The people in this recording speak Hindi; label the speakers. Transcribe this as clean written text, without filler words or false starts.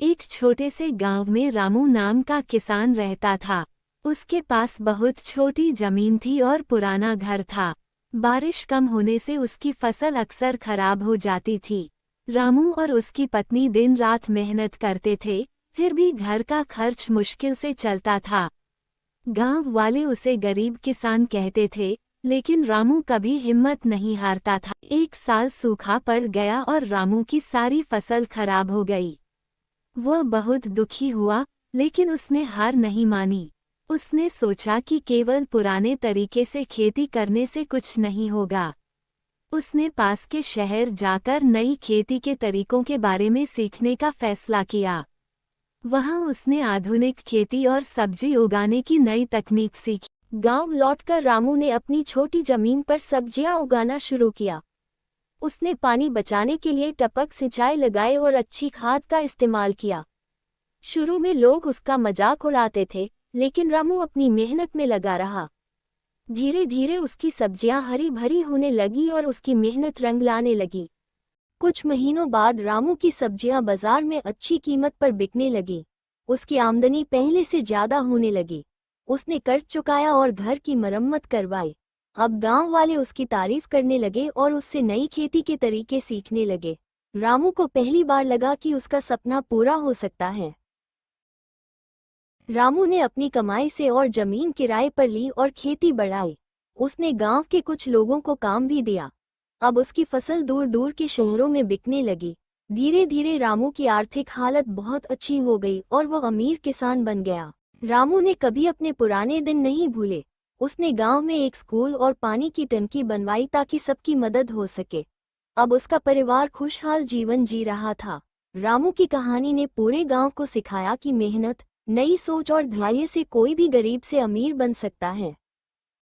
Speaker 1: एक छोटे से गांव में रामू नाम का किसान रहता था। उसके पास बहुत छोटी जमीन थी और पुराना घर था। बारिश कम होने से उसकी फसल अक्सर खराब हो जाती थी। रामू और उसकी पत्नी दिन रात मेहनत करते थे, फिर भी घर का खर्च मुश्किल से चलता था। गांव वाले उसे गरीब किसान कहते थे, लेकिन रामू कभी हिम्मत नहीं हारता था। एक साल सूखा पड़ गया और रामू की सारी फसल खराब हो गई। वह बहुत दुखी हुआ, लेकिन उसने हार नहीं मानी। उसने सोचा कि केवल पुराने तरीके से खेती करने से कुछ नहीं होगा। उसने पास के शहर जाकर नई खेती के तरीकों के बारे में सीखने का फैसला किया। वहां उसने आधुनिक खेती और सब्जी उगाने की नई तकनीक सीखी।
Speaker 2: गांव लौटकर रामू ने अपनी छोटी जमीन पर सब्जियां उगाना शुरू किया। उसने पानी बचाने के लिए टपक सिंचाई लगाई और अच्छी खाद का इस्तेमाल किया। शुरू में लोग उसका मजाक उड़ाते थे, लेकिन रामू अपनी मेहनत में लगा रहा। धीरे धीरे उसकी सब्जियां हरी भरी होने लगी और उसकी मेहनत रंग लाने लगी। कुछ महीनों बाद रामू की सब्जियां बाजार में अच्छी कीमत पर बिकने लगी। उसकी आमदनी पहले से ज्यादा होने लगी। उसने कर्ज चुकाया और घर की मरम्मत करवाई। अब गांव वाले उसकी तारीफ करने लगे और उससे नई खेती के तरीके सीखने लगे। रामू को पहली बार लगा कि उसका सपना पूरा हो सकता है। रामू ने अपनी कमाई से और जमीन किराए पर ली और खेती बढ़ाई। उसने गांव के कुछ लोगों को काम भी दिया। अब उसकी फसल दूर दूर के शहरों में बिकने लगी। धीरे धीरे रामू की आर्थिक हालत बहुत अच्छी हो गई और वह अमीर किसान बन गया। रामू ने कभी अपने पुराने दिन नहीं भूले। उसने गांव में एक स्कूल और पानी की टंकी बनवाई ताकि सबकी मदद हो सके। अब उसका परिवार खुशहाल जीवन जी रहा था। रामू की कहानी ने पूरे गांव को सिखाया कि मेहनत, नई सोच और धैर्य से कोई भी गरीब से अमीर बन सकता है।